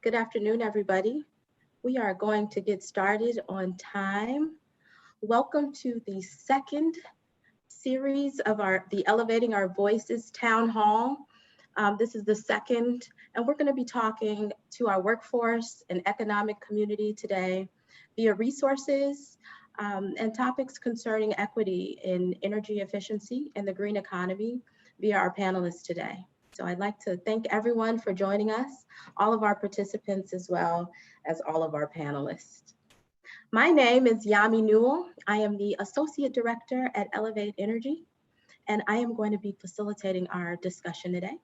Good afternoon, everybody. We are going to get started on time. Welcome to the second series of the Elevating Our Voices Town Hall. This is the second, and we're going to be talking to our workforce and economic community today via resources and topics concerning equity in energy efficiency and the green economy via our panelists today. So I'd like to thank everyone for joining us, all of our participants as well as all of our panelists. My name is Yami Newell. I am the Associate Director at Elevate Energy, and I am going to be facilitating our discussion today.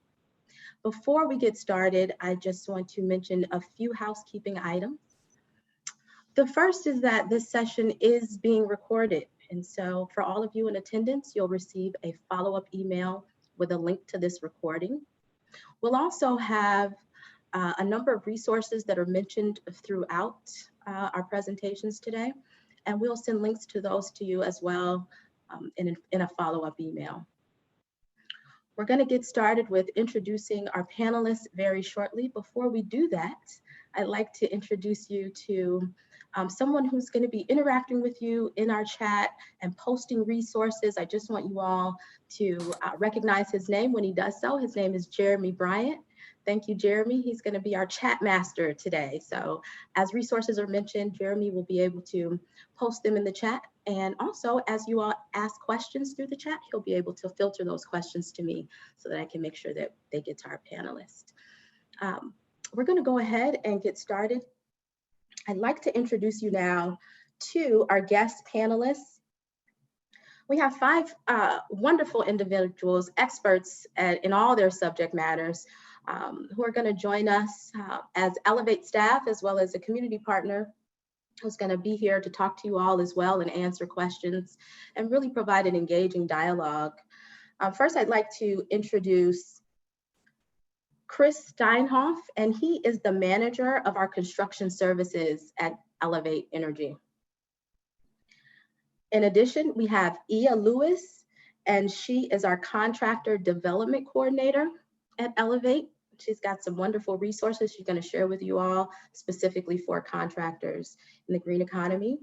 Before we get started, I just want to mention a few housekeeping items. The first is that this session is being recorded, and so for all of you in attendance, you'll receive a follow-up email with a link to this recording. We'll also have a number of resources that are mentioned throughout our presentations today, and we'll send links to those to you as well in a follow-up email. We're going to get started with introducing our panelists very shortly. Before we do that, I'd like to introduce you to someone who's going to be interacting with you in our chat and posting resources. I just want you all to recognize his name when he does so. His name is Jeremy Bryant. Thank you, Jeremy. He's going to be our chat master today. So as resources are mentioned, Jeremy will be able to post them in the chat. And also, as you all ask questions through the chat, he'll be able to filter those questions to me so that I can make sure that they get to our panelists. We're going to go ahead and get started. I'd like to introduce you now to our guest panelists. We have five wonderful individuals, experts in all their subject matters, who are going to join us as Elevate staff, as well as a community partner who's going to be here to talk to you all as well and answer questions and really provide an engaging dialogue. First, I'd like to introduce Chris Steinhoff, and he is the manager of our construction services at Elevate Energy. In addition, we have Ia Lewis, and she is our contractor development coordinator at Elevate. She's got some wonderful resources she's going to share with you all specifically for contractors in the green economy.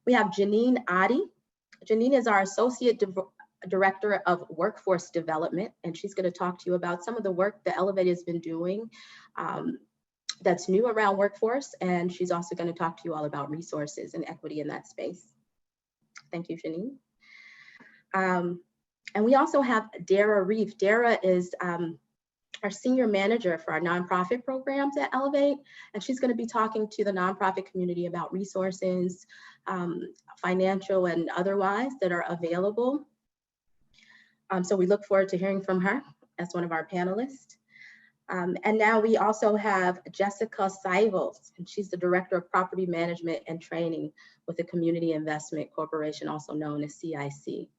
We have Jeanine Otte. Jeanine is our associate Director of Workforce Development, and she's going to talk to you about some of the work that Elevate has been doing that's new around workforce, and she's also going to talk to you all about resources and equity in that space. Thank you, Jeanine. And we also have Dara Reiff. Dara is our senior manager for our nonprofit programs at Elevate, and she's going to be talking to the nonprofit community about resources, financial and otherwise, that are available. So we look forward to hearing from her as one of our panelists. And now we also have Jessica Sivels, and she's the Director of Property Management and Training with the Community Investment Corporation, also known as CIC.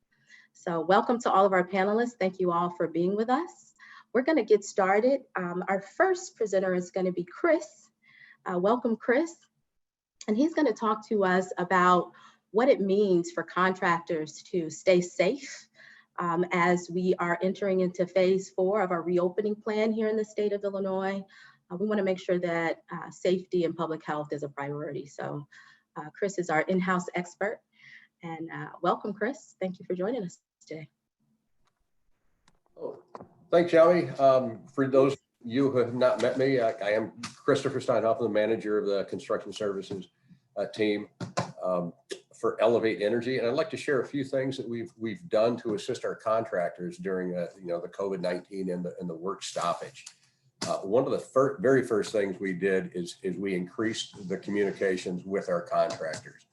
So welcome to all of our panelists. Thank you all for being with us. We're going to get started. Our first presenter is going to be Chris. Welcome, Chris. And he's going to talk to us about what it means for contractors to stay safe as we are entering into phase 4 of our reopening plan here in the state of Illinois. We want to make sure that safety and public health is a priority. So Chris is our in-house expert. And welcome, Chris. Thank you for joining us today. Oh, thanks, Yami. For those of you who have not met me, I am Christopher Steinhoff, the manager of the construction services team for Elevate Energy, and I'd like to share a few things that we've done to assist our contractors during the COVID-19 and the work stoppage. One of the very first things we did is we increased the communications with our contractors.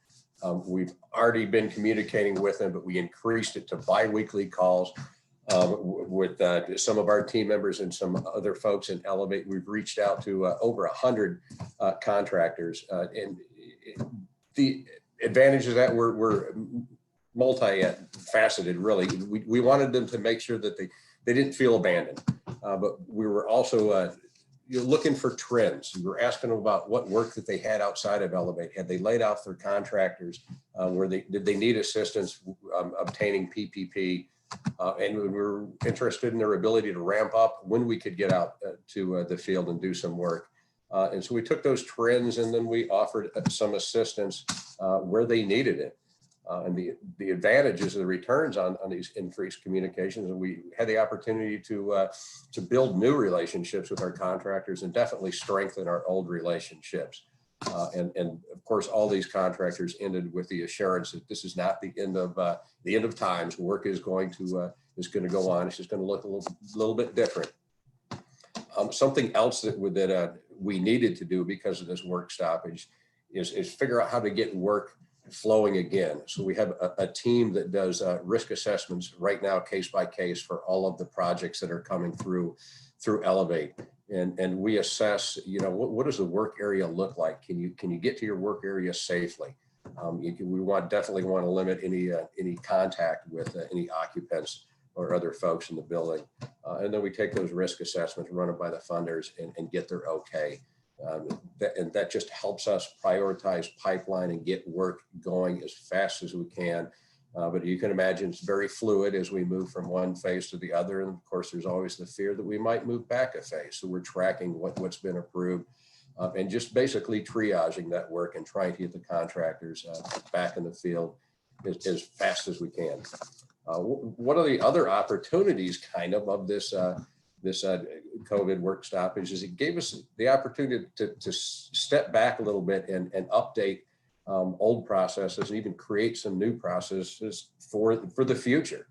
We've already been communicating with them, but we increased it to bi-weekly calls with some of our team members and some other folks in Elevate. We've reached out to over 100 contractors, and the advantage of that we're multi-faceted, really. We wanted them to make sure that they didn't feel abandoned, but we were also looking for trends. We were asking them about what work that they had outside of Elevate. Had they laid off their contractors? Did they need assistance obtaining PPP? And we were interested in their ability to ramp up when we could get out to the field and do some work. And so we took those trends and then we offered some assistance where they needed it. And the advantages of the returns on these increased communications, and we had the opportunity to build new relationships with our contractors and definitely strengthen our old relationships. And of course, all these contractors ended with the assurance that this is not the end of times. Work is going to go on. It's just going to look a little bit different. Something else that we needed to do because of this work stoppage is figure out how to get work flowing again. So we have a team that does risk assessments right now, case by case, for all of the projects that are coming through Elevate. And we assess, what does the work area look like? Can you get to your work area safely? We definitely want to limit any contact with any occupants or other folks in the building. And then we take those risk assessments, run them by the funders, and get their okay. And that just helps us prioritize pipeline and get work going as fast as we can. But you can imagine it's very fluid as we move from one phase to the other. And of course, there's always the fear that we might move back a phase. So we're tracking what's been approved and just basically triaging that work and trying to get the contractors back in the field as fast as we can. One of the other opportunities of this COVID work stoppage is it gave us the opportunity to step back a little bit and update old processes and even create some new processes for the future.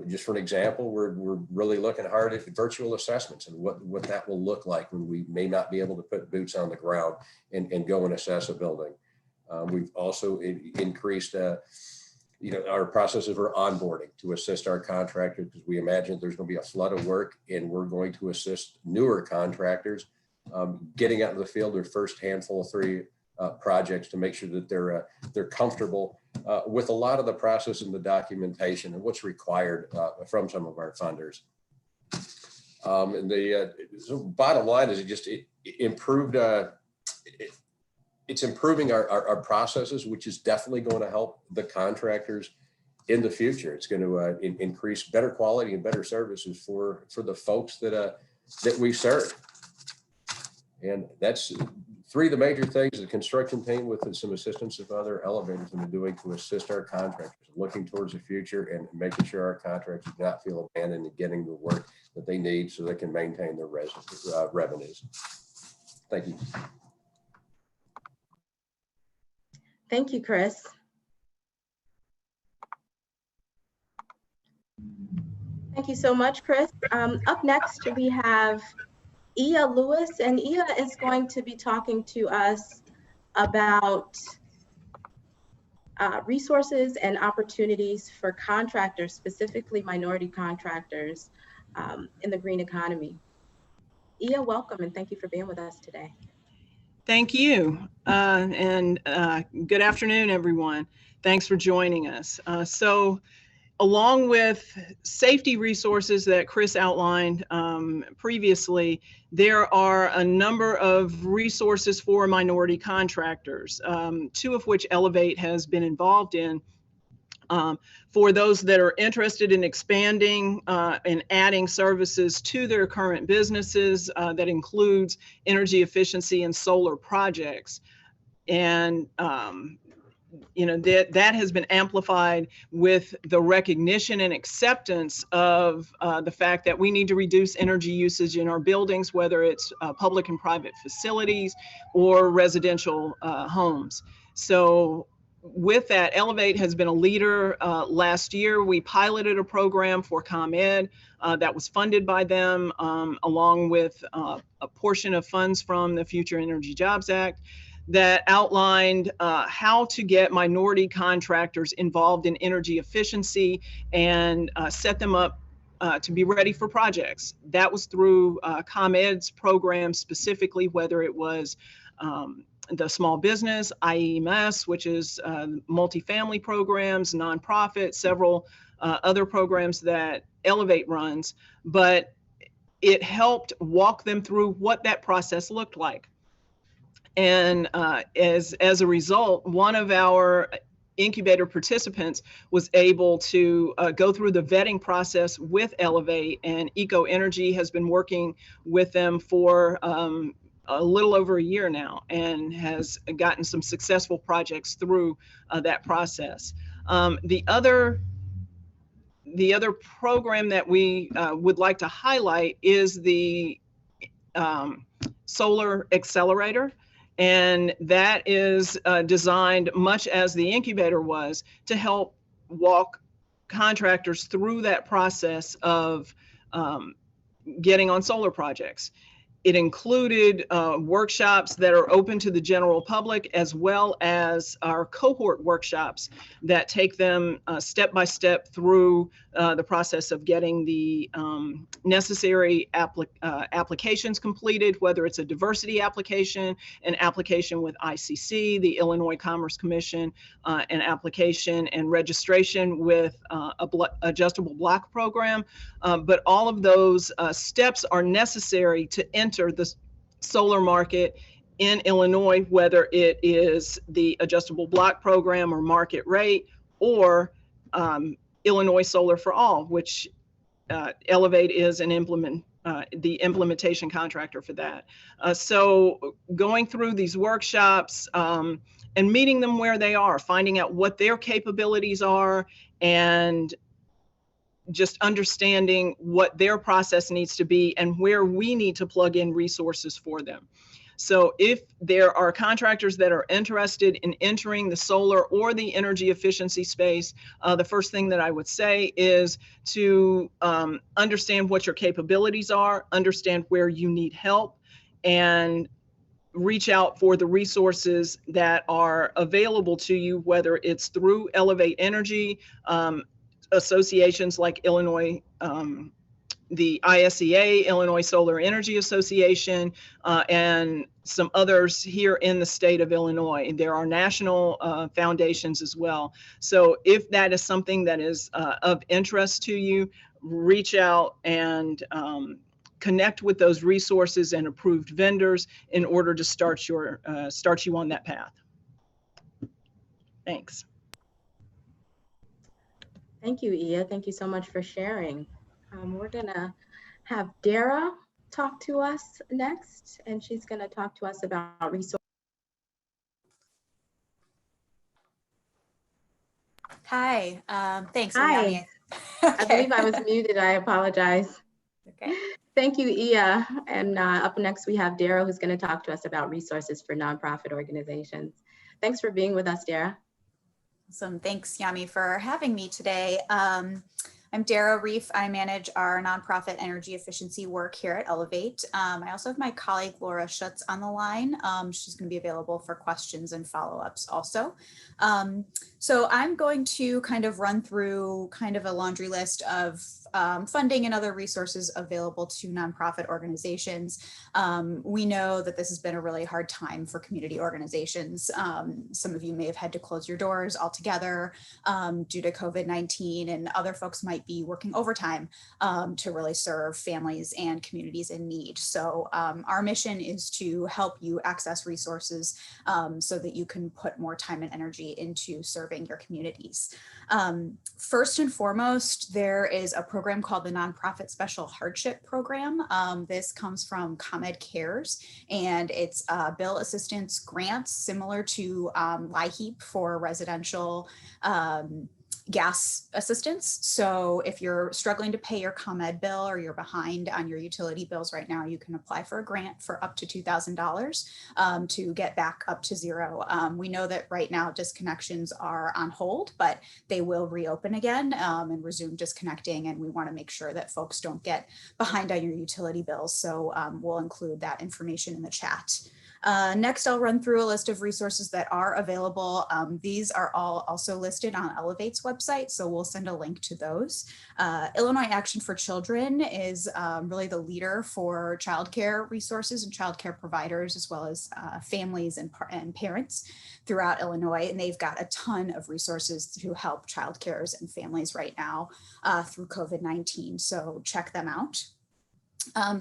Just for an example, we're really looking hard at virtual assessments and what that will look like when we may not be able to put boots on the ground and go and assess a building. We've also increased our processes for onboarding to assist our contractors, because we imagine there's going to be a flood of work, and we're going to assist newer contractors getting out in the field their first handful of 3 projects to make sure that they're comfortable with a lot of the process and the documentation and what's required from some of our funders. And so bottom line is it's improving our processes, which is definitely going to help the contractors in the future. It's going to increase better quality and better services for the folks that we serve. And that's 3 of the major things the construction team, with some assistance of other elevators, have been doing to assist our contractors, looking towards the future and making sure our contractors do not feel abandoned and getting the work that they need so they can maintain their revenues. Thank you. Thank you, Chris. Thank you so much, Chris. Up next, we have Ia Lewis, and Ia is going to be talking to us about resources and opportunities for contractors, specifically minority contractors in the green economy. Ia, welcome, and thank you for being with us today. Thank you, and good afternoon, everyone. Thanks for joining us. So, along with safety resources that Chris outlined previously, there are a number of resources for minority contractors, 2 of which Elevate has been involved in. For those that are interested in expanding and adding services to their current businesses, that includes energy efficiency and solar projects. And that has been amplified with the recognition and acceptance of the fact that we need to reduce energy usage in our buildings, whether it's public and private facilities or residential homes. So with that, Elevate has been a leader. Last year, we piloted a program for ComEd that was funded by them, along with a portion of funds from the Future Energy Jobs Act, that outlined how to get minority contractors involved in energy efficiency and set them up to be ready for projects. That was through ComEd's program specifically, whether it was the small business, IEMS, which is multifamily programs, nonprofit, several other programs that Elevate runs, but it helped walk them through what that process looked like. And as a result, one of our incubator participants was able to go through the vetting process with Elevate, and Eco Energy has been working with them for a little over a year now and has gotten some successful projects through that process. The other program that we would like to highlight is the Solar Accelerator. And that is designed, much as the incubator was, to help walk contractors through that process of getting on solar projects. It included workshops that are open to the general public, as well as our cohort workshops that take them step by step through the process of getting the necessary applications completed, whether it's a diversity application, an application with ICC, the Illinois Commerce Commission, an application and registration with adjustable block program. But all of those steps are necessary to enter the solar market in Illinois, whether it is the adjustable block program or market rate, or Illinois Solar for All, which Elevate is the implementation contractor for that. So going through these workshops and meeting them where they are, finding out what their capabilities are, and just understanding what their process needs to be and where we need to plug in resources for them. So if there are contractors that are interested in entering the solar or the energy efficiency space, the first thing that I would say is to understand what your capabilities are, understand where you need help, and reach out for the resources that are available to you, whether it's through Elevate Energy, associations like Illinois, the ISEA, Illinois Solar Energy Association, and some others here in the state of Illinois. There are national foundations as well. So if that is something that is of interest to you, reach out and connect with those resources and approved vendors in order to start you on that path. Thanks. Thank you, Ia. Thank you so much for sharing. We're gonna have Dara talk to us next, and she's gonna talk to us about resources. Hi, thanks. Hi. Okay. I believe I was muted. I apologize. Okay. Thank you, Ia. And up next, we have Dara, who's gonna talk to us about resources for nonprofit organizations. Thanks for being with us, Dara. Awesome. Thanks, Yami, for having me today. I'm Dara Reiff. I manage our nonprofit energy efficiency work here at Elevate. I also have my colleague Laura Schutz on the line. She's going to be available for questions and follow-ups also. So I'm going to kind of run through kind of a laundry list of funding and other resources available to nonprofit organizations. We know that this has been a really hard time for community organizations. Some of you may have had to close your doors altogether due to COVID-19, and other folks might be working overtime to really serve families and communities in need. So our mission is to help you access resources so that you can put more time and energy into serving your communities. First and foremost, there is a program called the Nonprofit Special Hardship Program. This comes from ComEd Cares, and it's bill assistance grants similar to LIHEAP for residential gas assistance. So if you're struggling to pay your ComEd bill or you're behind on your utility bills right now, you can apply for a grant for up to $2,000 to get back up to zero. We know that right now disconnections are on hold, but they will reopen again and resume disconnecting. And we want to make sure that folks don't get behind on your utility bills. So we'll include that information in the chat. Next, I'll run through a list of resources that are available. These are all also listed on Elevate's website, so we'll send a link to those. Illinois Action for Children is really the leader for childcare resources and childcare providers, as well as families and parents throughout Illinois. And they've got a ton of resources to help childcares and families right now through COVID-19, so check them out.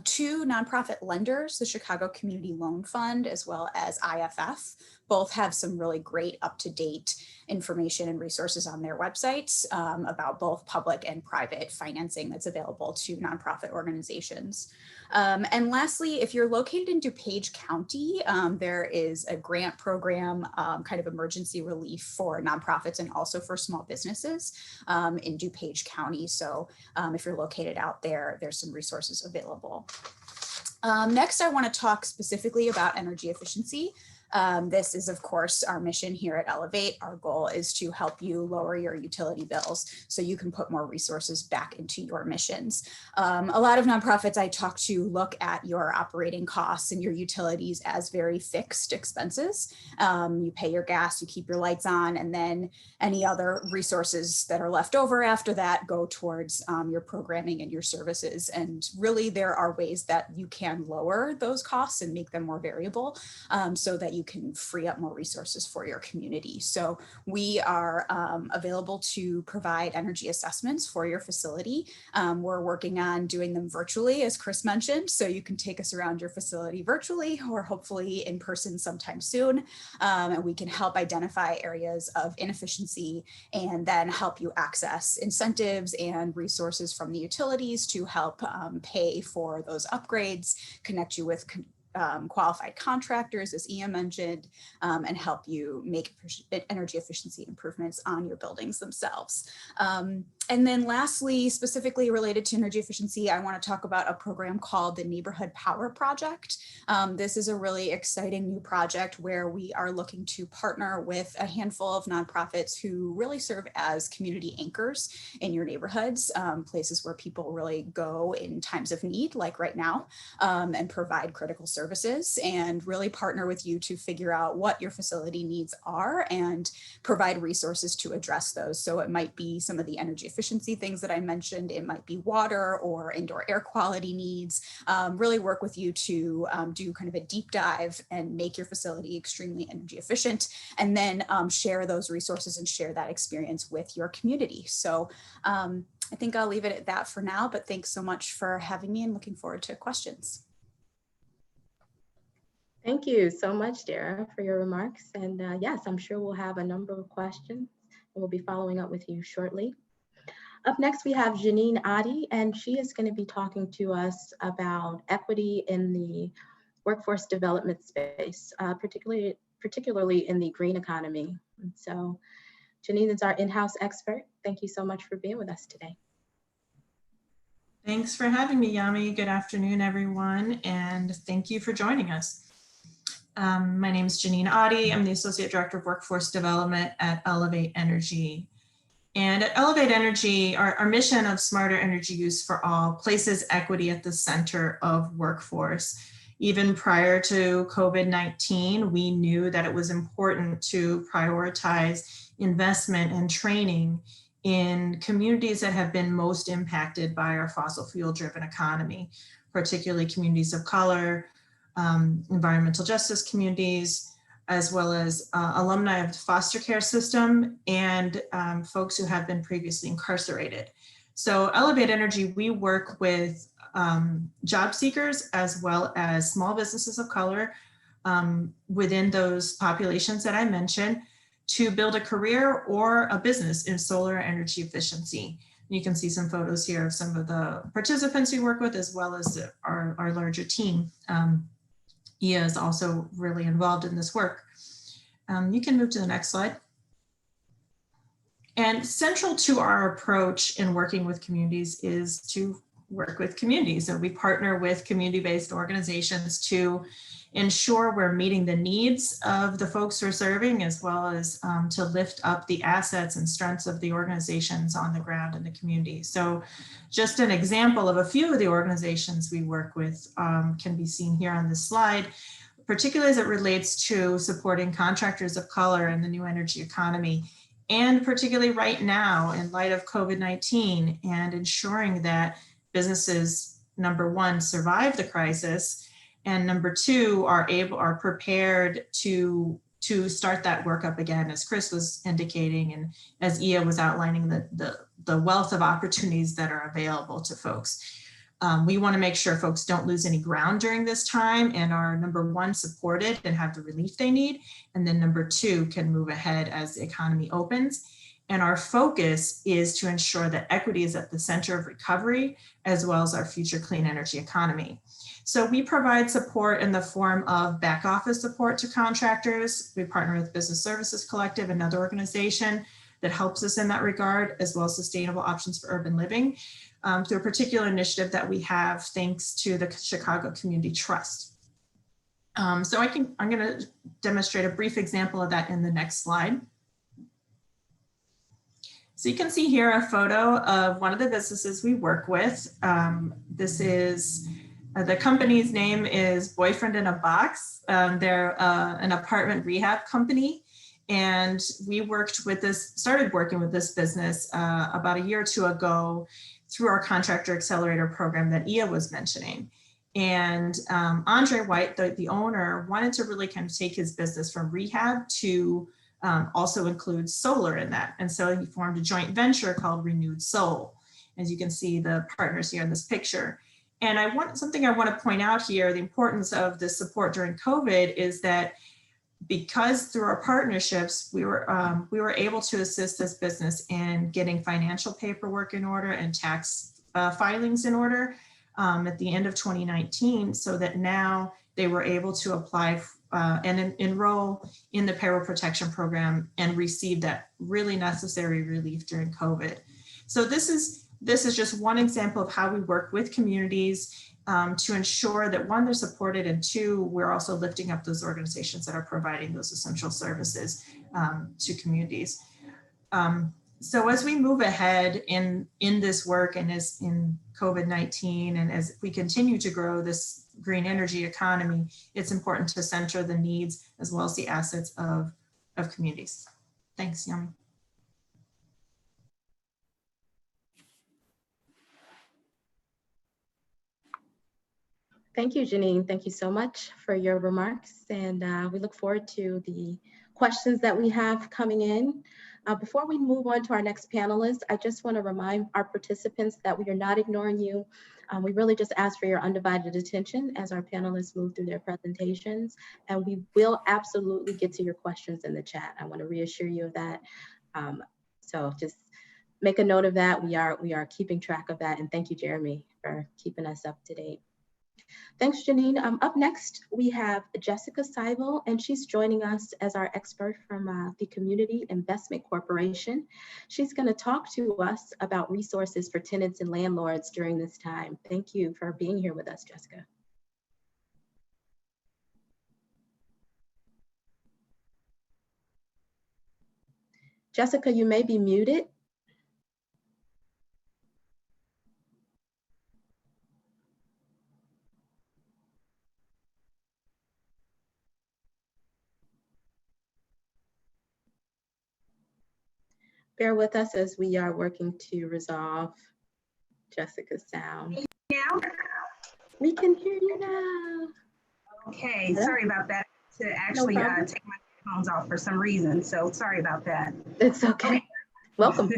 Two nonprofit lenders, the Chicago Community Loan Fund, as well as IFF, both have some really great up-to-date information and resources on their websites about both public and private financing that's available to nonprofit organizations. And lastly, if you're located in DuPage County, there is a grant program, kind of emergency relief for nonprofits and also for small businesses in DuPage County. So if you're located out there, there's some resources available. Next, I want to talk specifically about energy efficiency. This is, of course, our mission here at Elevate. Our goal is to help you lower your utility bills so you can put more resources back into your missions. A lot of nonprofits I talk to look at your operating costs and your utilities as very fixed expenses. You pay your gas, you keep your lights on, and then any other resources that are left over after that go towards your programming and your services. And really, there are ways that you can lower those costs and make them more variable so that you can free up more resources for your community. So we are available to provide energy assessments for your facility. We're working on doing them virtually, as Chris mentioned, so you can take us around your facility virtually or hopefully in person sometime soon. And we can help identify areas of inefficiency and then help you access incentives and resources from the utilities to help pay for those upgrades, connect you with qualified contractors, as Ia mentioned, and help you make energy efficiency improvements on your buildings themselves. And then lastly, specifically related to energy efficiency, I want to talk about a program called the Neighborhood Power Project. This is a really exciting new project where we are looking to partner with a handful of nonprofits who really serve as community anchors in your neighborhoods, places where people really go in times of need, like right now, and provide critical services, and really partner with you to figure out what your facility needs are and provide resources to address those. So it might be some of the energy efficiency things that I mentioned, it might be water or indoor air quality needs, really work with you to do kind of a deep dive and make your facility extremely energy efficient, and then share those resources and share that experience with your community. So I think I'll leave it at that for now, but thanks so much for having me and looking forward to questions. Thank you so much, Dara, for your remarks. And yes, I'm sure we'll have a number of questions, and we'll be following up with you shortly. Up next, we have Jeanine Otte, and she is going to be talking to us about equity in the workforce development space, particularly in the green economy. And so Jeanine is our in-house expert. Thank you so much for being with us today. Thanks for having me, Yami. Good afternoon, everyone, and thank you for joining us. My name is Jeanine Otte. I'm the Associate Director of Workforce Development at Elevate Energy. And at Elevate Energy, our mission of smarter energy use for all places equity at the center of workforce. Even prior to COVID-19, we knew that it was important to prioritize investment and training in communities that have been most impacted by our fossil fuel driven economy, particularly communities of color, environmental justice communities, as well as alumni of the foster care system and folks who have been previously incarcerated. So Elevate Energy, we work with job seekers as well as small businesses of color within those populations that I mentioned to build a career or a business in solar energy efficiency. You can see some photos here of some of the participants we work with, as well as our larger team. Ia is also really involved in this work. You can move to the next slide. And central to our approach in working with communities is to work with communities. So we partner with community-based organizations to ensure we're meeting the needs of the folks we're serving, as well as to lift up the assets and strengths of the organizations on the ground in the community. So just an example of a few of the organizations we work with can be seen here on this slide, particularly as it relates to supporting contractors of color in the new energy economy, and particularly right now in light of COVID-19 and ensuring that businesses, number one, survive the crisis, and number two, are prepared to start that work up again, as Chris was indicating, and as Ia was outlining the wealth of opportunities that are available to folks. We want to make sure folks don't lose any ground during this time and are, number one, supported and have the relief they need, and then number two, can move ahead as the economy opens. And our focus is to ensure that equity is at the center of recovery, as well as our future clean energy economy. So we provide support in the form of back office support to contractors. We partner with Business Services Collective, another organization that helps us in that regard, as well as Sustainable Options for Urban Living, through a particular initiative that we have thanks to the Chicago Community Trust. So I'm going to demonstrate a brief example of that in the next slide. So you can see here a photo of one of the businesses we work with. This is, the company's name is Boyfriend in a Box. They're an apartment rehab company. And we started working with this business about a year or two ago through our Contractor Accelerator program that Ia was mentioning. And Andre White, the owner, wanted to really kind of take his business from rehab to also include solar in that. And so he formed a joint venture called Renewed Soul. As you can see the partners here in this picture. And something I want to point out here, the importance of this support during COVID is that because through our partnerships, we were able to assist this business in getting financial paperwork in order and tax filings in order at the end of 2019, so that now they were able to apply and enroll in the payroll protection program and receive that really necessary relief during COVID. So this is just one example of how we work with communities to ensure that one, they're supported, and two, we're also lifting up those organizations that are providing those essential services to communities. So as we move ahead in this work and as in COVID-19, and as we continue to grow this green energy economy, it's important to center the needs as well as the assets of communities. Thanks, Yami. Thank you, Jeanine. Thank you so much for your remarks. And we look forward to the questions that we have coming in. Before we move on to our next panelist, I just want to remind our participants that we are not ignoring you. We really just ask for your undivided attention as our panelists move through their presentations, and we will absolutely get to your questions in the chat. I want to reassure you of that. So just make a note of that. We are keeping track of that, and thank you, Jeremy, for keeping us up to date. Thanks, Jeanine. Up next, we have Jessica Sivels, and she's joining us as our expert from the Community Investment Corporation. She's going to talk to us about resources for tenants and landlords during this time. Thank you for being here with us, Jessica. Jessica, you may be muted. Bear with us as we are working to resolve Jessica's sound. Now? We can hear you now. Okay, sorry about that. To actually take my headphones off for some reason, so sorry about that. It's okay. Welcome.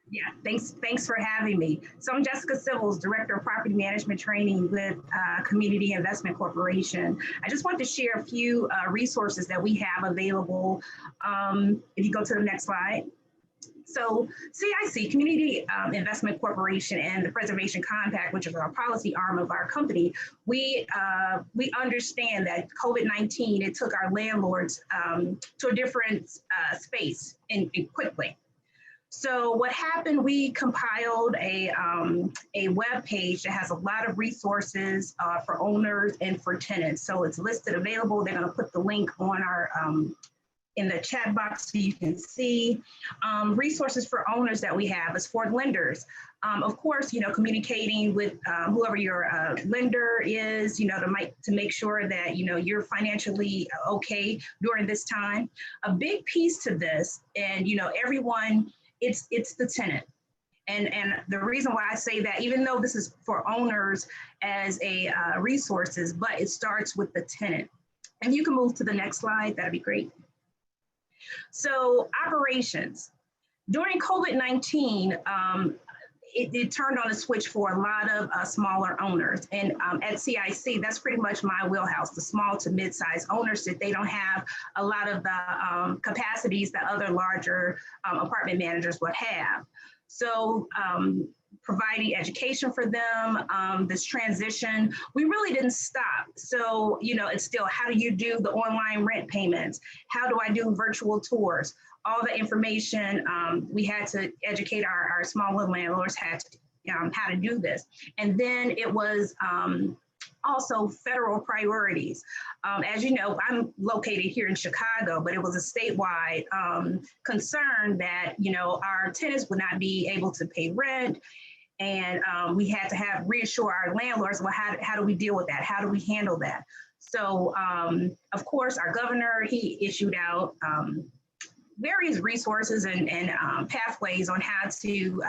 Yeah, thanks for having me. So I'm Jessica Sivels, Director of Property Management Training with Community Investment Corporation. I just want to share a few resources that we have available. If you go to the next slide. So CIC, Community Investment Corporation, and the Preservation Compact, which is our policy arm of our company, we understand that COVID-19, it took our landlords to a different space and quickly. So what happened, we compiled a web page that has a lot of resources for owners and for tenants. So it's listed available. They're going to put the link on our in the chat box so you can see. Resources for owners that we have is for lenders. Of course, communicating with whoever your lender is, to make sure that, you're financially okay during this time. A big piece to this, and, everyone, it's the tenant. And the reason why I say that, even though this is for owners as a resources, but it starts with the tenant. And you can move to the next slide, that'd be great. So operations. During COVID-19, it turned on a switch for a lot of smaller owners. And at CIC, that's pretty much my wheelhouse, the small to mid-sized owners that they don't have a lot of the capacities that other larger apartment managers would have. So providing education for them, this transition, we really didn't stop. So, you know, it's still, how do you do the online rent payments? How do I do virtual tours? All the information, we had to educate our small little landlords how to do this. And then it was also federal priorities. As you know, I'm located here in Chicago, but it was a statewide concern that, you know, our tenants would not be able to pay rent. And we had to reassure our landlords, well, how do we deal with that? How do we handle that? So, of course, our governor, he issued out various resources and pathways on how to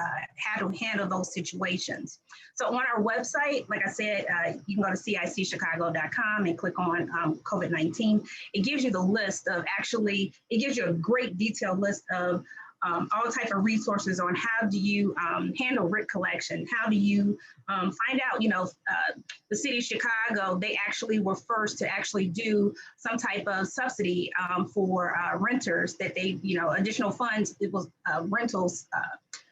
handle those situations. So on our website, like I said, you can go to cicchicago.com and click on COVID-19. It gives you the list of it gives you a great detailed list of all type of resources on how do you handle rent collection, how do you find out, you know, the city of Chicago, they actually were first to actually do some type of subsidy for renters that they, you know, additional funds, it was rentals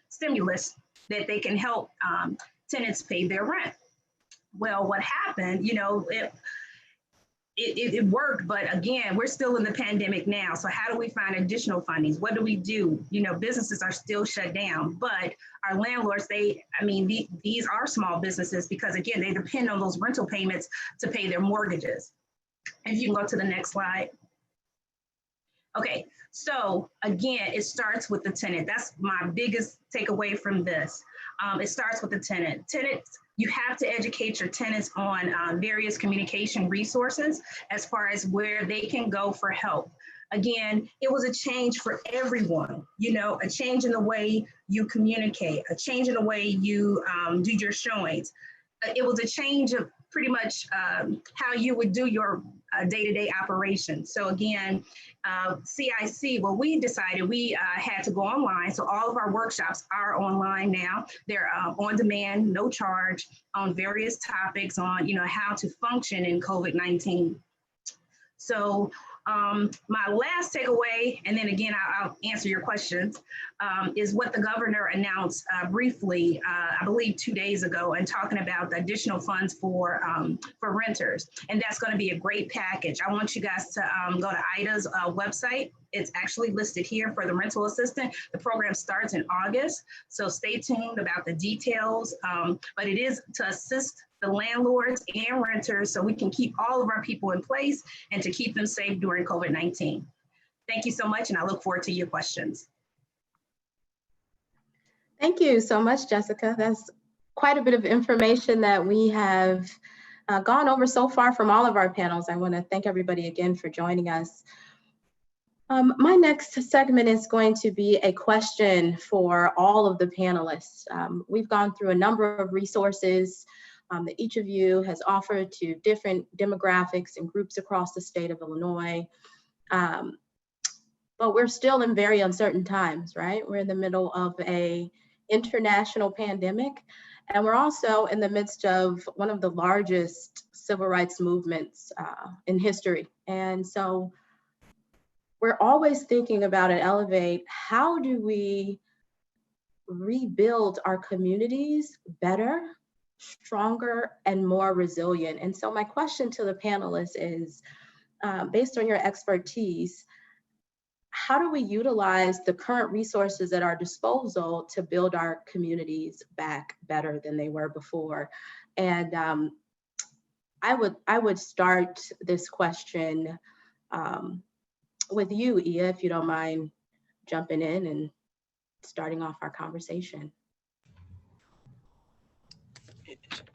stimulus that they can help tenants pay their rent. Well, what happened, you know, it worked, but again, we're still in the pandemic now. So how do we find additional fundings? What do we do? You know, businesses are still shut down, but our landlords, these are small businesses because again, they depend on those rental payments to pay their mortgages. If you can go to the next slide. Okay, so again, it starts with the tenant. That's my biggest takeaway from this. It starts with the tenant. Tenants, you have to educate your tenants on various communication resources as far as where they can go for help. Again, it was a change for everyone, you know, a change in the way you communicate, a change in the way you do your showings. It was a change of pretty much how you would do your day-to-day operations. So again, CIC, well, we decided we had to go online. So all of our workshops are online now. They're on demand, no charge, on various topics on, you know, how to function in COVID-19. So my last takeaway, and then again, I'll answer your questions, is what the governor announced briefly, I believe 2 days ago, and talking about the additional funds for renters. And that's going to be a great package. I want you guys to go to IDA's website. It's actually listed here for the rental assistant. The program starts in August, so stay tuned about the details. But it is to assist the landlords and renters so we can keep all of our people in place and to keep them safe during COVID-19. Thank you so much, and I look forward to your questions. Thank you so much, Jessica. That's quite a bit of information that we have gone over so far from all of our panels. I want to thank everybody again for joining us. My next segment is going to be a question for all of the panelists. We've gone through a number of resources that each of you has offered to different demographics and groups across the state of Illinois. But we're still in very uncertain times, right? We're in the middle of an international pandemic, and we're also in the midst of one of the largest civil rights movements in history. And so we're always thinking about at Elevate, how do we rebuild our communities better, stronger, and more resilient? And so my question to the panelists is, based on your expertise, how do we utilize the current resources at our disposal to build our communities back better than they were before? And I would start this question with you, Ia, if you don't mind jumping in and starting off our conversation.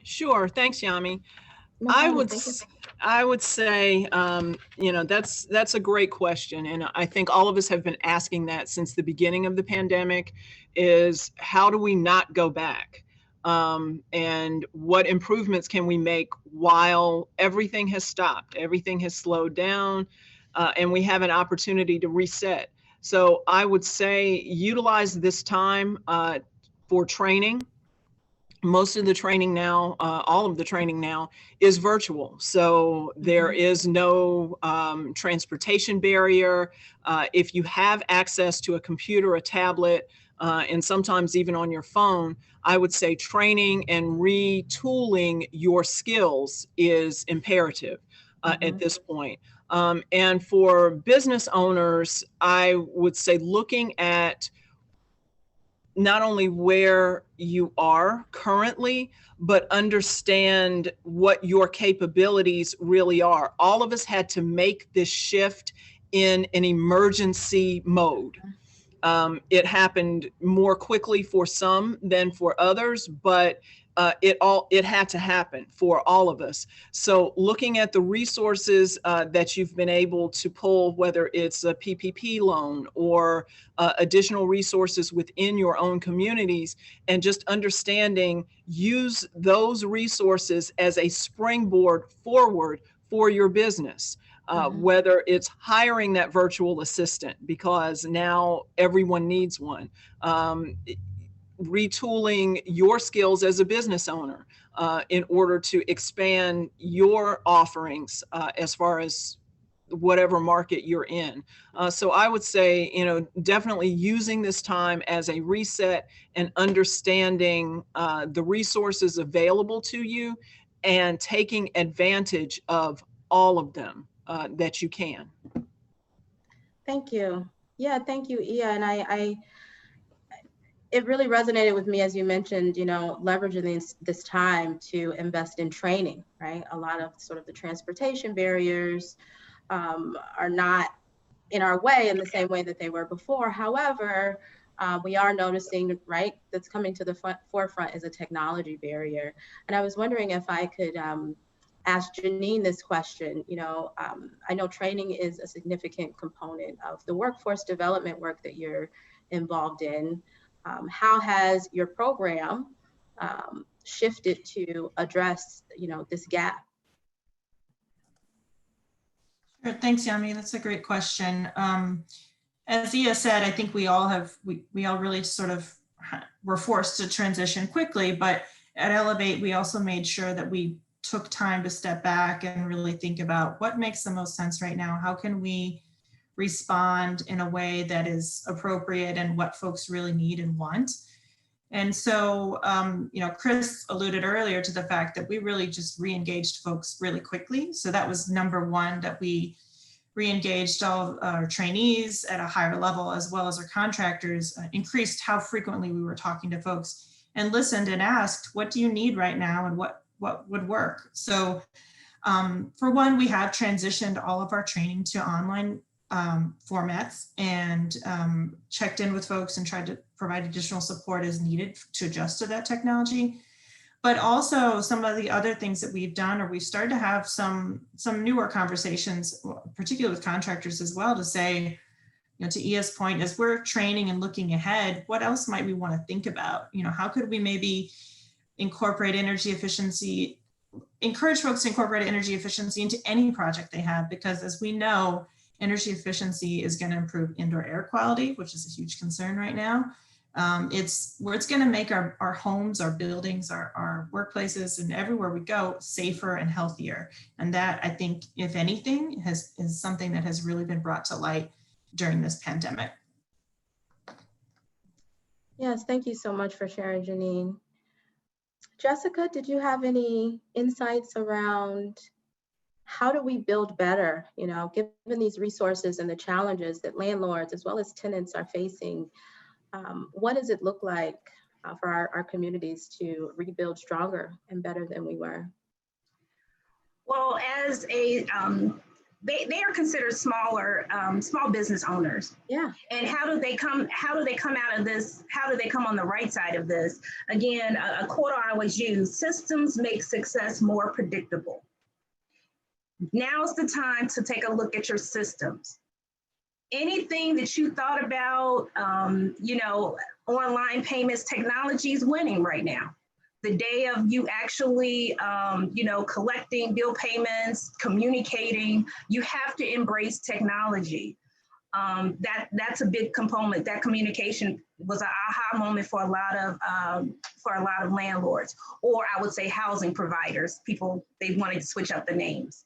Sure, thanks, Yami. No problem. I would say, you know, that's a great question. And I think all of us have been asking that since the beginning of the pandemic, is how do we not go back? And what improvements can we make while everything has stopped, everything has slowed down, and we have an opportunity to reset? So I would say utilize this time for training, most of the training now, all of the training now is virtual. So there is no transportation barrier. If you have access to a computer, a tablet, and sometimes even on your phone, I would say training and retooling your skills is imperative at this point. And for business owners, I would say looking at not only where you are currently, but understand what your capabilities really are. All of us had to make this shift in an emergency mode. It happened more quickly for some than for others, but it had to happen for all of us. So looking at the resources that you've been able to pull, whether it's a PPP loan or additional resources within your own communities, and just understanding, use those resources as a springboard forward for your business. Whether it's hiring that virtual assistant, because now everyone needs one, retooling your skills as a business owner in order to expand your offerings as far as whatever market you're in. So I would say, definitely using this time as a reset and understanding the resources available to you and taking advantage of all of them that you can. Thank you. Yeah, thank you, Ia. And it really resonated with me, as you mentioned, leveraging this time to invest in training, right? A lot of sort of the transportation barriers are not in our way in the same way that they were before. However, we are noticing, right, that's coming to the forefront is a technology barrier. And I was wondering if I could ask Jeanine this question. I know training is a significant component of the workforce development work that you're involved in. How has your program shifted to address, this gap? Sure. Thanks, Yami. That's a great question. As Ia said, I think we all really sort of were forced to transition quickly, but at Elevate, we also made sure that we took time to step back and really think about what makes the most sense right now. How can we respond in a way that is appropriate and what folks really need and want? And so, Chris alluded earlier to the fact that we really just re-engaged folks really quickly. So that was number one, that we re-engaged all our trainees at a higher level, as well as our contractors, increased how frequently we were talking to folks and listened and asked, what do you need right now and what would work? So for one, we have transitioned all of our training to online formats and checked in with folks and tried to provide additional support as needed to adjust to that technology. But also some of the other things that we've done, or we've started to have some newer conversations, particularly with contractors as well, to say, to Ia's point, as we're training and looking ahead, what else might we want to think about? How could we maybe incorporate energy efficiency, encourage folks to incorporate energy efficiency into any project they have? Because as we know, energy efficiency is going to improve indoor air quality, which is a huge concern right now. It's going to make our homes, our buildings, our workplaces, and everywhere we go safer and healthier. And that, I think, if anything, is something that has really been brought to light during this pandemic. Yes, thank you so much for sharing, Jeanine. Jessica, did you have any insights around how do we build better, given these resources and the challenges that landlords as well as tenants are facing? What does it look like for our communities to rebuild stronger and better than we were? Well, as they are considered small business owners. Yeah. And how do they come out of this? How do they come on the right side of this? Again, a quote I always use: systems make success more predictable. Now's the time to take a look at your systems. Anything that you thought about, online payments, technology is winning right now. The day of you actually, collecting bill payments, communicating, you have to embrace technology. that's a big component. That communication was an aha moment for a lot of landlords, or I would say housing providers. People, they wanted to switch up the names.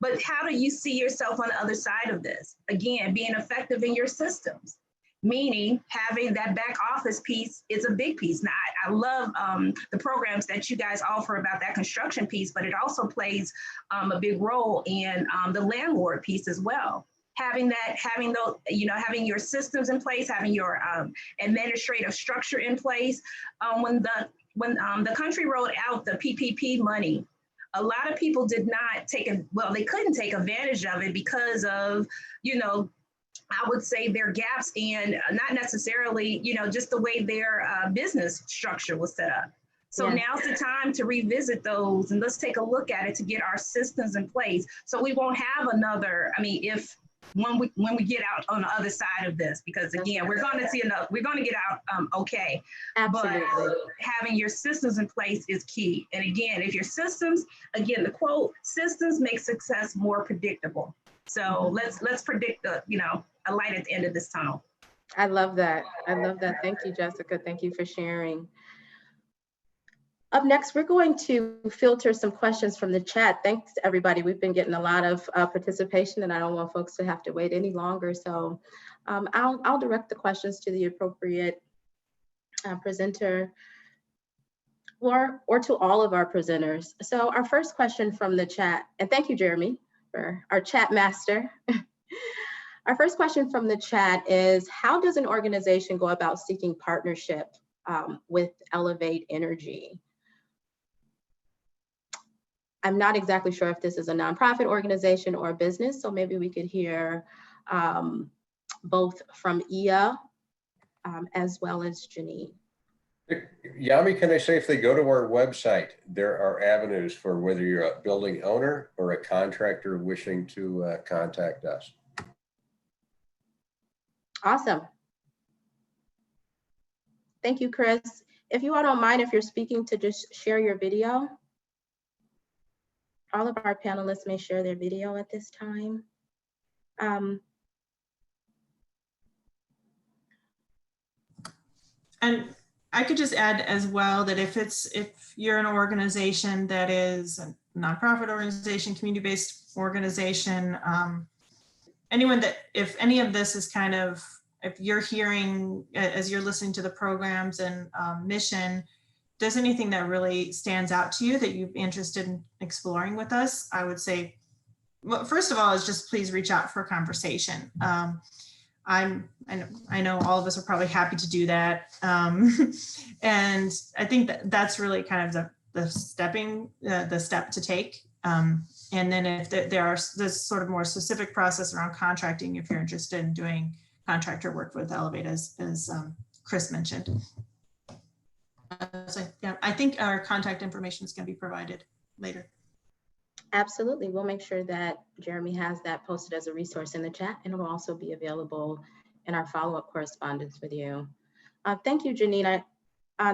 But how do you see yourself on the other side of this? Again, being effective in your systems, meaning having that back office piece is a big piece. Now, I love the programs that you guys offer about that construction piece, but it also plays a big role in the landlord piece as well. Having those, having your systems in place, having your administrative structure in place. When the country rolled out the PPP money, a lot of people did not they couldn't take advantage of it because of, I would say their gaps in not necessarily, just the way their business structure was set up. So now's the time to revisit those, and let's take a look at it to get our systems in place so we won't have another, when we get out on the other side of this, because again, we're going to get out okay. Absolutely. But having your systems in place is key. And again, if your systems, again, the quote, systems make success more predictable. So let's predict a light at the end of this tunnel. I love that. Thank you, Jessica. Thank you for sharing. Up next, we're going to filter some questions from the chat. Thanks, everybody. We've been getting a lot of participation, and I don't want folks to have to wait any longer. So I'll direct the questions to the appropriate presenter or to all of our presenters. So our first question from the chat, and thank you, Jeremy, for our chat master. Our first question from the chat is, how does an organization go about seeking partnership with Elevate Energy? I'm not exactly sure if this is a nonprofit organization or a business, so maybe we could hear both from Ia as well as Jeanine. Yami, can I say, if they go to our website, there are avenues for whether you're a building owner or a contractor wishing to contact us. Awesome. Thank you, Chris. If you all don't mind, if you're speaking, to just share your video. All of our panelists may share their video at this time. And I could just add as well that if you're an organization that is a nonprofit organization, community-based organization, anyone that, if any of this is kind of, if you're hearing, as you're listening to the programs and mission, there's anything that really stands out to you that you'd be interested in exploring with us, I would say, well, first of all, is just please reach out for a conversation. I know all of us are probably happy to do that. And I think that's really kind of the step to take. And then if there's sort of more specific process around contracting, if you're interested in doing contractor work with Elevate, as Chris mentioned. So yeah, I think our contact information is going to be provided later. Absolutely. We'll make sure that Jeremy has that posted as a resource in the chat, and it will also be available in our follow-up correspondence with you. Thank you, Jeanine.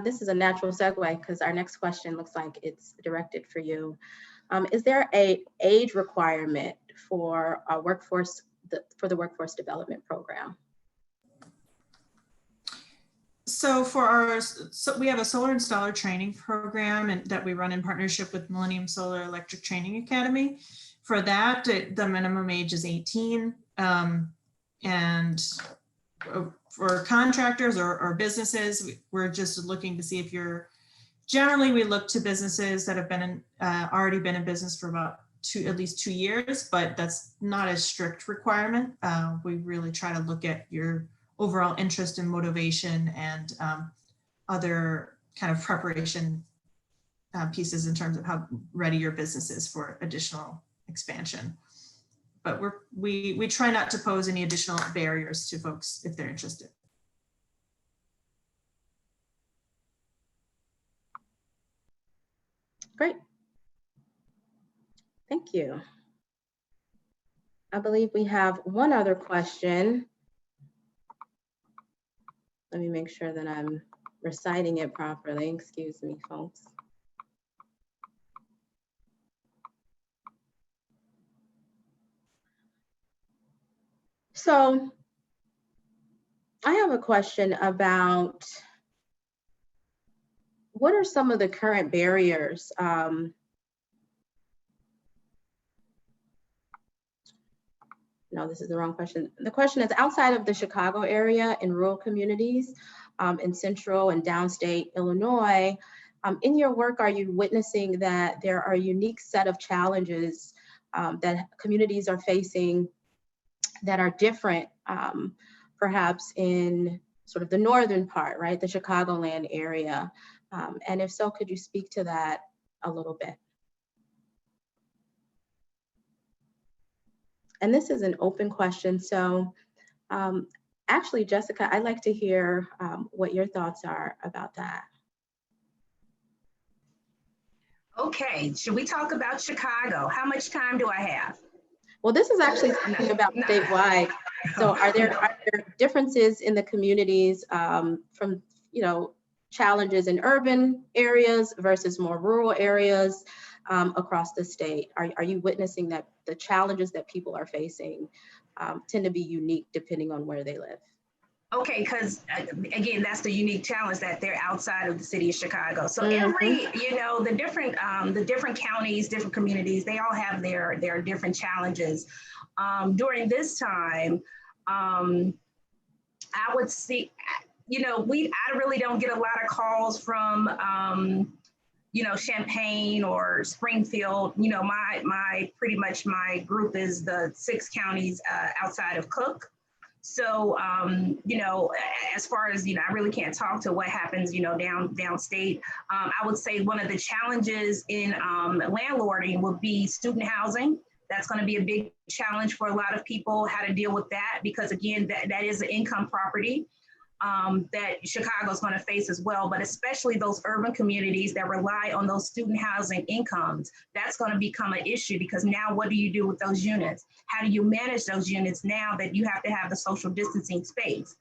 This is a natural segue because our next question looks like it's directed for you. Is there an age requirement for the workforce development program? So we have a solar installer training program that we run in partnership with Millennium Solar Electric Training Academy. For that, the minimum age is 18. And for contractors or businesses, we're just looking to see if generally we look to businesses that have been already been in business for about at least 2 years, but that's not a strict requirement. We really try to look at your overall interest and motivation and other kind of preparation pieces in terms of how ready your business is for additional expansion. But we try not to pose any additional barriers to folks if they're interested. Great. Thank you. I believe we have one other question. Let me make sure that I'm reciting it properly. Excuse me, folks. So I have a question about what are some of the current barriers? No, this is the wrong question. The question is, outside of the Chicago area, in rural communities, in central and downstate Illinois, in your work, are you witnessing that there are a unique set of challenges that communities are facing that are different, perhaps in sort of the northern part, right, the Chicagoland area? And if so, could you speak to that a little bit? And this is an open question. So actually, Jessica, I'd like to hear what your thoughts are about that. Okay, should we talk about Chicago? How much time do I have? Well, this is actually talking about statewide. So are there differences in the communities from, you know, challenges in urban areas versus more rural areas across the state? Are you witnessing that the challenges that people are facing tend to be unique depending on where they live? Okay, because again, that's the unique challenge that they're outside of the city of Chicago. So every, you know, the different counties, different communities, they all have their different challenges. During this time, I would see, you know, I really don't get a lot of calls from, you know, Champaign or Springfield. You know, pretty much my group is the 6 counties outside of Cook. So, you know, as far as, you know, I really can't talk to what happens, you know, downstate. I would say one of the challenges in landlording would be student housing. That's going to be a big challenge for a lot of people, how to deal with that, because again, that is an income property that Chicago is going to face as well, but especially those urban communities that rely on those student housing incomes, that's going to become an issue, because now what do you do with those units? How do you manage those units now that you have to have the social distancing space?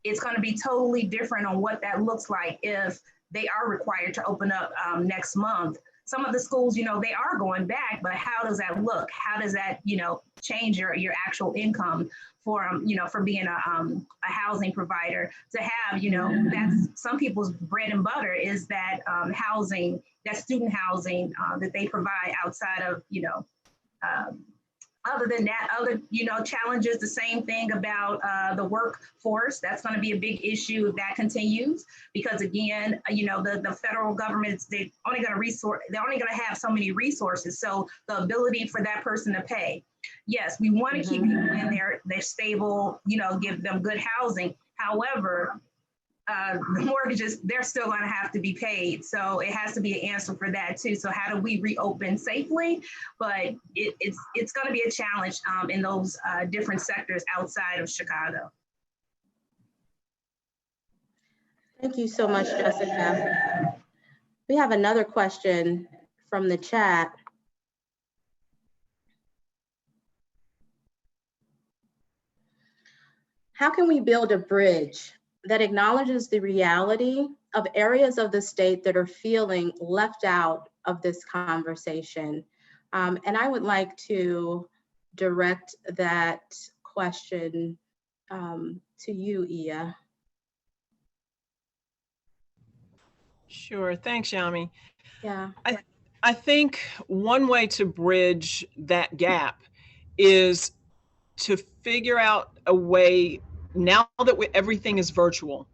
It's going to be totally different on what that looks like if they are required to open up next month. Some of the schools, you know, they are going back, but how does that look? How does that, you know, change your actual income for, you know, for being a housing provider to have, you know, that's some people's bread and butter is that housing, that student housing that they provide outside of, you know, other than that, other, you know, challenges, the same thing about the workforce. That's going to be a big issue if that continues, because again, you know, the federal government, they're only going to have so many resources. So the ability for that person to pay. Yes, we want to keep people in there, they're stable, you know, give them good housing. However, the mortgages, they're still going to have to be paid. So it has to be an answer for that too. So how do we reopen safely? But it's going to be a challenge in those different sectors outside of Chicago. Thank you so much, Jessica. We have another question from the chat. How can we build a bridge that acknowledges the reality of areas of the state that are feeling left out of this conversation? And I would like to direct that question to you, Ia. Sure, thanks, Yami. Yeah. I think one way to bridge that gap is to figure out a way, now that everything is virtual,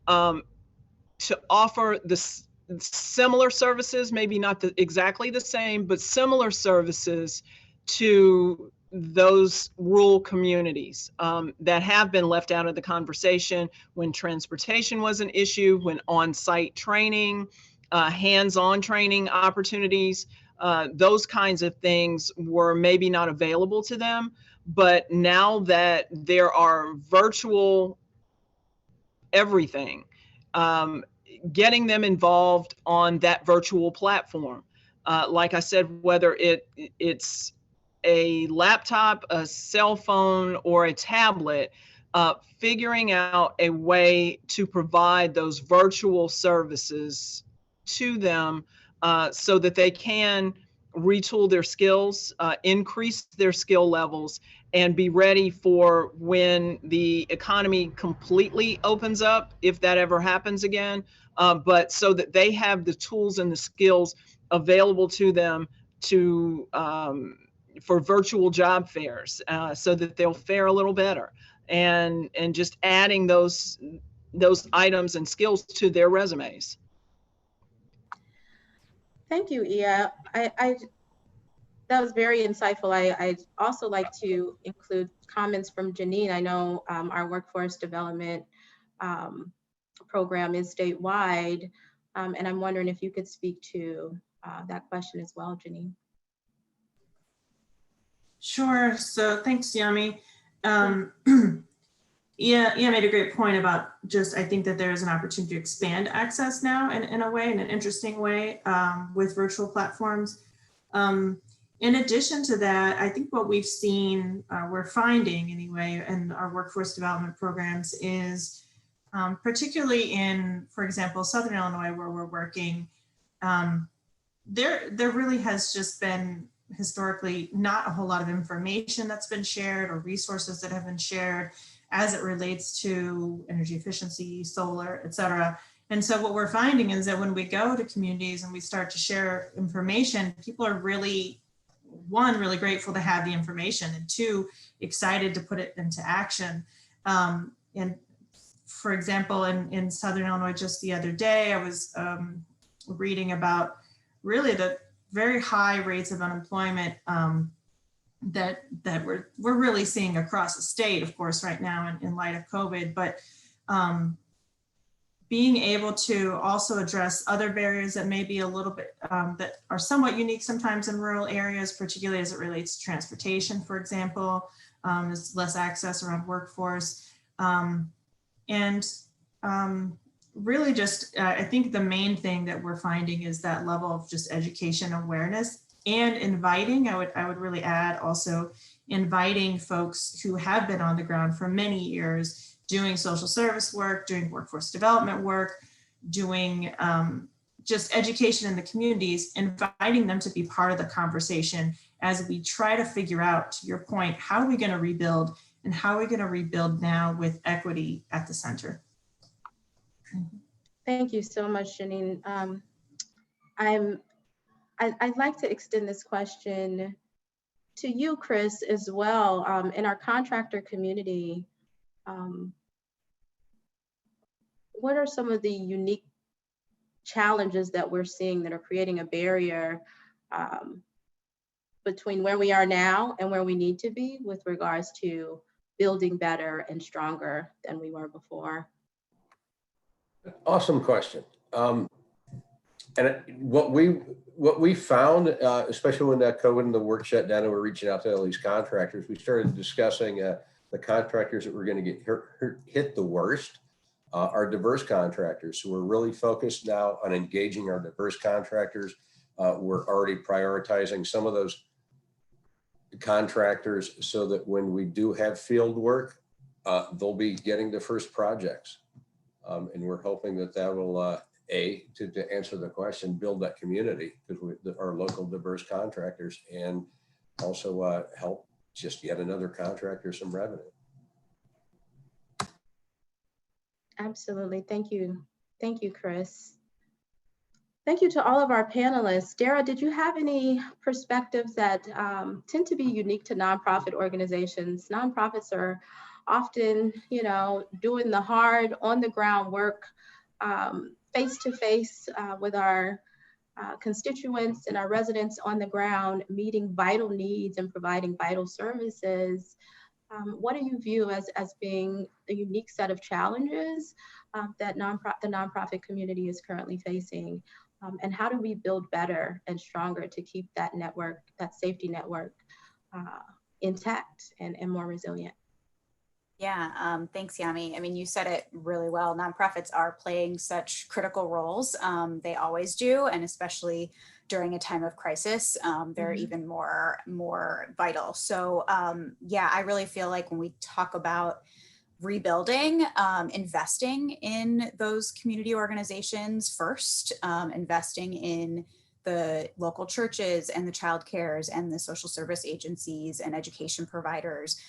to offer the similar services, maybe not exactly the same, but similar services to those rural communities that have been left out of the conversation when transportation was an issue, when on-site training, hands-on training opportunities, those kinds of things were maybe not available to them. But now that there are virtual everything, getting them involved on that virtual platform. Like I said, whether it's a laptop, a cell phone, or a tablet, figuring out a way to provide those virtual services to them so that they can retool their skills, increase their skill levels, and be ready for when the economy completely opens up, if that ever happens again, but so that they have the tools and the skills available to them to for virtual job fairs, so that they'll fare a little better, and just adding those items and skills to their resumes. Thank you, Ia. That was very insightful. I'd also like to include comments from Jeanine. I know our workforce development program is statewide, and I'm wondering if you could speak to that question as well, Jeanine. Sure. So thanks, Yami. Yeah, made a great point about just, I think that there is an opportunity to expand access now in a way, in an interesting way, with virtual platforms. In addition to that, I think what we've seen, we're finding anyway, in our workforce development programs is, particularly in, for example, Southern Illinois, where we're working, there really has just been historically not a whole lot of information that's been shared or resources that have been shared as it relates to energy efficiency, solar, et cetera. And so what we're finding is that when we go to communities and we start to share information, people are really, one, really grateful to have the information, and two, excited to put it into action. And for example, in Southern Illinois, just the other day, I was reading about really the very high rates of unemployment that we're really seeing across the state, of course, right now in light of COVID, but being able to also address other barriers that may be a little bit, that are somewhat unique sometimes in rural areas, particularly as it relates to transportation, for example, there's less access around workforce. Really just, I think the main thing that we're finding is that level of just education awareness and inviting, I would really add also inviting folks who have been on the ground for many years, doing social service work, doing workforce development work, doing just education in the communities, inviting them to be part of the conversation as we try to figure out, to your point, how are we going to rebuild, and how are we going to rebuild now with equity at the center? Thank you so much, Jeanine. I'd like to extend this question to you, Chris, as well. In our contractor community, what are some of the unique challenges that we're seeing that are creating a barrier between where we are now and where we need to be with regards to building better and stronger than we were before? Awesome question. And what we found, especially when that COVID and the work shut down and we're reaching out to all these contractors, we started discussing the contractors that were going to get hit the worst are diverse contractors. So we're really focused now on engaging our diverse contractors. We're already prioritizing some of those contractors so that when we do have field work, they'll be getting the first projects. And we're hoping that will, to answer the question, build that community because our local diverse contractors, and also help just yet another contractor some revenue. Absolutely. Thank you. Thank you, Chris. Thank you to all of our panelists. Dara, did you have any perspectives that tend to be unique to nonprofit organizations? Nonprofits are often, doing the hard on the ground work face to face with our constituents and our residents on the ground, meeting vital needs and providing vital services. What do you view as being a unique set of challenges that the nonprofit community is currently facing? And how do we build better and stronger to keep that network, that safety network, intact and more resilient? Yeah, thanks, Yami. I mean, you said it really well. Nonprofits are playing such critical roles. They always do, and especially during a time of crisis, they're even more vital. So yeah, I really feel like when we talk about rebuilding, investing in those community organizations first, investing in the local churches and the child cares and the social service agencies and education providers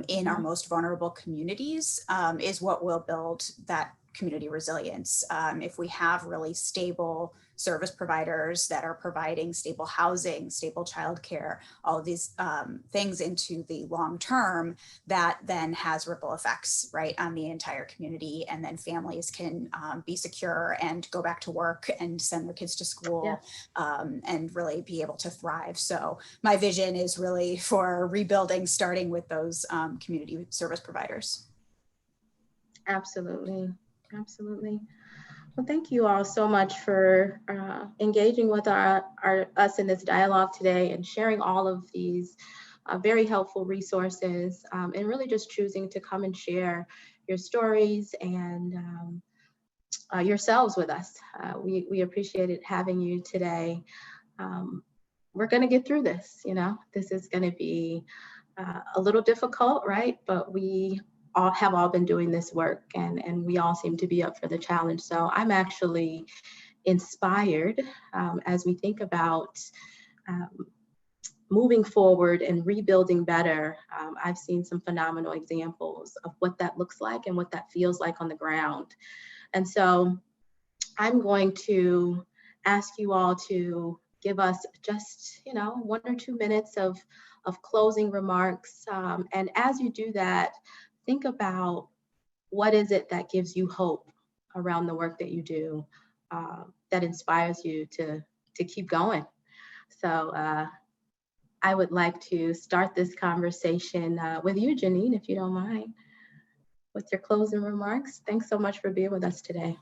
in our most vulnerable communities is what will build that community resilience. If we have really stable service providers that are providing stable housing, stable childcare, all of these things into the long term, that then has ripple effects, right, on the entire community. And then families can be secure and go back to work and send their kids to school and really be able to thrive. So my vision is really for rebuilding, starting with those community service providers. Absolutely. Absolutely. Well, thank you all so much for engaging with us in this dialogue today and sharing all of these very helpful resources and really just choosing to come and share your stories and yourselves with us. We appreciated having you today. We're going to get through this, you know, this is going to be a little difficult, right? But we have all been doing this work and we all seem to be up for the challenge. So I'm actually inspired as we think about moving forward and rebuilding better. I've seen some phenomenal examples of what that looks like and what that feels like on the ground. And so I'm going to ask you all to give us just, you know, 1 or 2 minutes of closing remarks. And as you do that, think about what is it that gives you hope around the work that you do, that inspires you to keep going. So I would like to start this conversation with you, Jeanine, if you don't mind, with your closing remarks. Thanks so much for being with us today.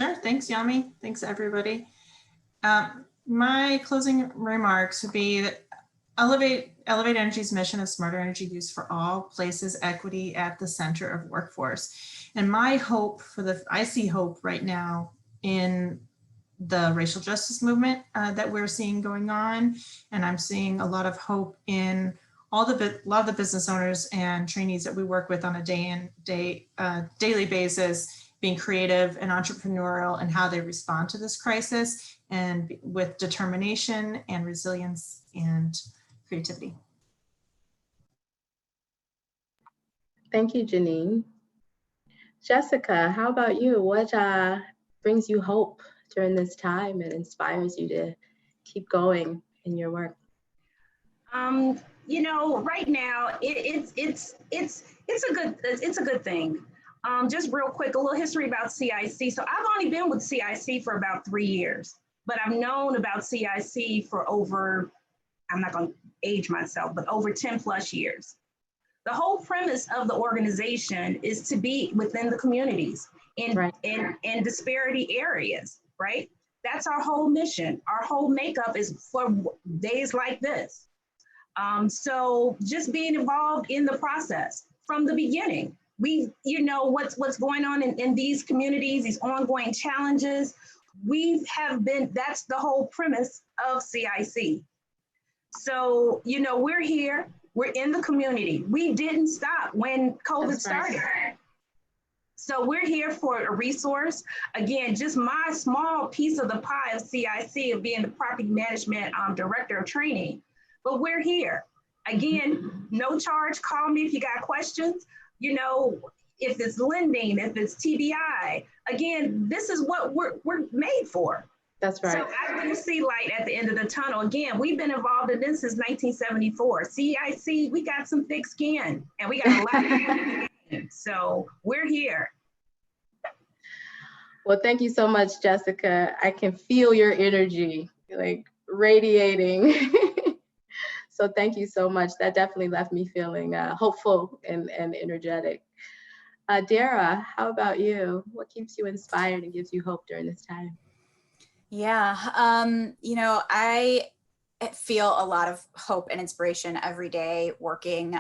Sure, thanks Yami, thanks everybody. My closing remarks would be that Elevate Energy's mission of smarter energy use for all places equity at the center of workforce. And my hope I see hope right now in the racial justice movement that we're seeing going on. And I'm seeing a lot of hope in a lot of the business owners and trainees that we work with on a daily basis, being creative and entrepreneurial and how they respond to this crisis, and with determination and resilience and creativity. Thank you, Jeanine. Jessica, how about you? What brings you hope during this time and inspires you to keep going in your work? You know, right now it's a good thing. Just real quick, a little history about CIC. So I've only been with CIC for about 3 years, but I've known about CIC for over, I'm not going to age myself, but over 10 plus years. The whole premise of the organization is to be within the communities in disparity areas, right? That's our whole mission. Our whole makeup is for days like this. So just being involved in the process from the beginning. We, you know, what's going on in these communities, these ongoing challenges. That's the whole premise of CIC. So, you know, we're here, we're in the community. We didn't stop when COVID started. So we're here for a resource. Again, just my small piece of the pie of CIC of being the property management director of training, but we're here. Again, no charge, call me if you got questions. You know, if it's lending, if it's TBI, again, this is what we're made for. That's right. So I do see light at the end of the tunnel. Again, we've been involved in this since 1974. CIC, we got some thick skin and we got a lot of so we're here. Well, thank you so much, Jessica. I can feel your energy like radiating. So thank you so much. That definitely left me feeling hopeful and energetic. Dara, how about you? What keeps you inspired and gives you hope during this time? Yeah, you know, I feel a lot of hope and inspiration every day working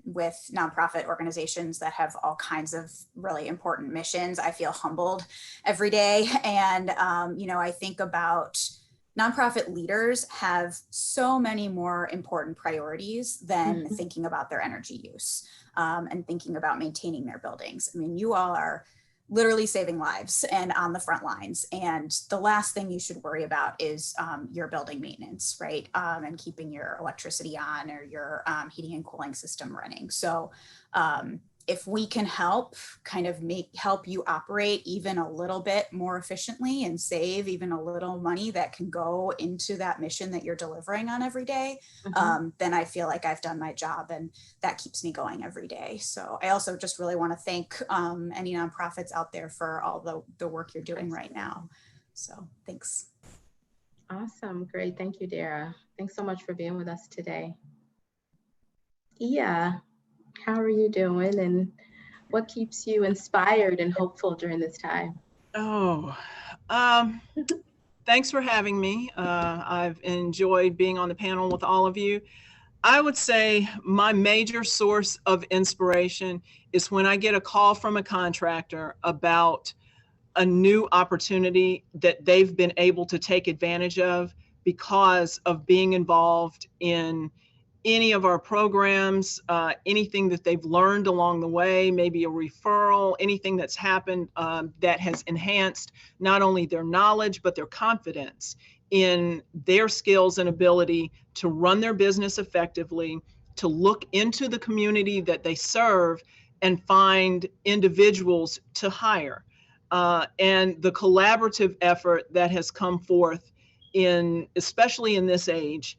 with nonprofit organizations that have all kinds of really important missions. I feel humbled every day. And, you know, I think about nonprofit leaders have so many more important priorities than thinking about their energy use and thinking about maintaining their buildings. I mean, you all are literally saving lives and on the front lines. And the last thing you should worry about is your building maintenance, right? And keeping your electricity on or your heating and cooling system running. So if we can help kind of help you operate even a little bit more efficiently and save even a little money that can go into that mission that you're delivering on every day, then I feel like I've done my job, and that keeps me going every day. So I also just really want to thank any nonprofits out there for all the work you're doing right now. So thanks. Awesome. Great. Thank you, Dara. Thanks so much for being with us today. Yeah. How are you doing, and what keeps you inspired and hopeful during this time? Oh, thanks for having me. I've enjoyed being on the panel with all of you. I would say my major source of inspiration is when I get a call from a contractor about a new opportunity that they've been able to take advantage of because of being involved in any of our programs, anything that they've learned along the way, maybe a referral, anything that's happened that has enhanced not only their knowledge, but their confidence in their skills and ability to run their business effectively, to look into the community that they serve and find individuals to hire. And the collaborative effort that has come forth especially in this age,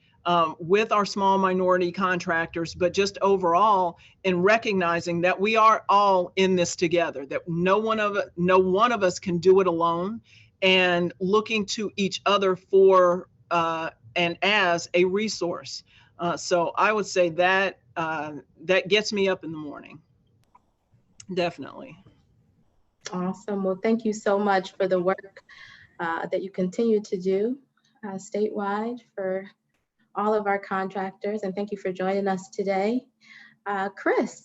with our small minority contractors, but just overall in recognizing that we are all in this together, that no one of us can do it alone, and looking to each other for and as a resource. So I would say that that gets me up in the morning. Definitely. Awesome. Well, thank you so much for the work that you continue to do statewide for all of our contractors, and thank you for joining us today. Chris,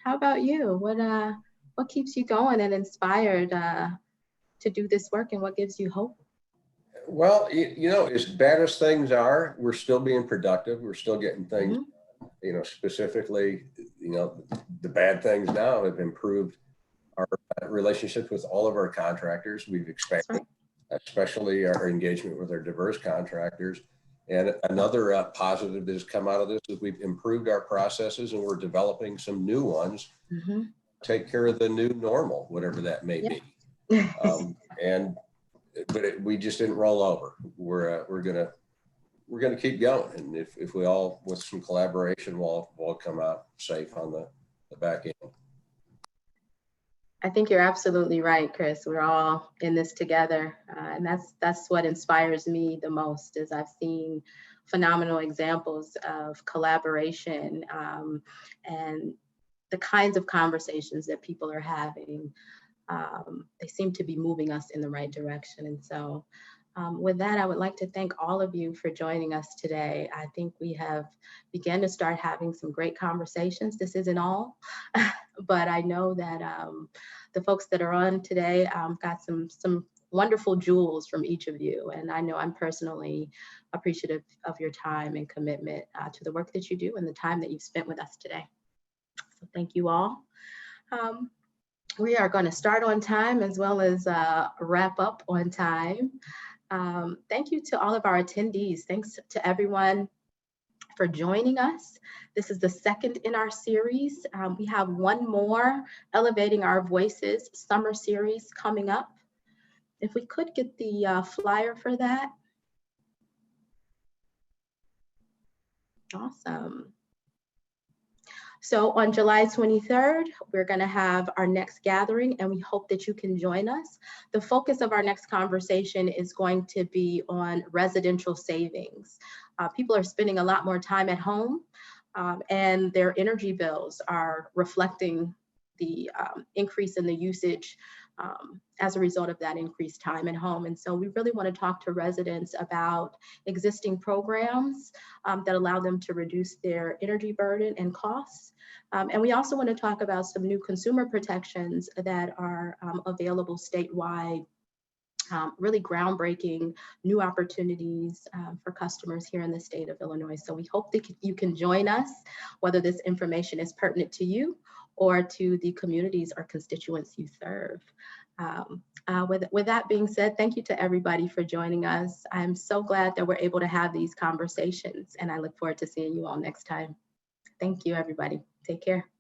how about you? What keeps you going and inspired to do this work, and what gives you hope? Well, you know, as bad as things are, we're still being productive. We're still getting things, you know, specifically, you know, the bad things now have improved our relationships with all of our contractors. We've expanded, especially our engagement with our diverse contractors. And another positive that has come out of this is we've improved our processes, and we're developing some new ones to take care of the new normal, whatever that may be. But we just didn't roll over. We're gonna keep going, and if we all, with some collaboration, we'll all come out safe on the back end. I think you're absolutely right, Chris. We're all in this together, and that's what inspires me the most. Is I've seen phenomenal examples of collaboration and the kinds of conversations that people are having. They seem to be moving us in the right direction, and so with that, I would like to thank all of you for joining us today. I think we have begun to start having some great conversations. This isn't all, but I know that the folks that are on today got some wonderful jewels from each of you. And I know I'm personally appreciative of your time and commitment to the work that you do and the time that you've spent with us today. So thank you all. We are going to start on time as well as wrap up on time. Thank you to all of our attendees. Thanks to everyone for joining us. This is the second in our series. We have one more Elevating Our Voices summer series coming up. If we could get the flyer for that. Awesome. So on July 23rd, we're going to have our next gathering, and we hope that you can join us. The focus of our next conversation is going to be on residential savings. People are spending a lot more time at home, and their energy bills are reflecting the increase in the usage as a result of that increased time at home. And so we really want to talk to residents about existing programs that allow them to reduce their energy burden and costs. And we also want to talk about some new consumer protections that are available statewide, really groundbreaking new opportunities for customers here in the state of Illinois. So we hope that you can join us, whether this information is pertinent to you or to the communities or constituents you serve. With that being said, thank you to everybody for joining us. I'm so glad that we're able to have these conversations, and I look forward to seeing you all next time. Thank you, everybody. Take care.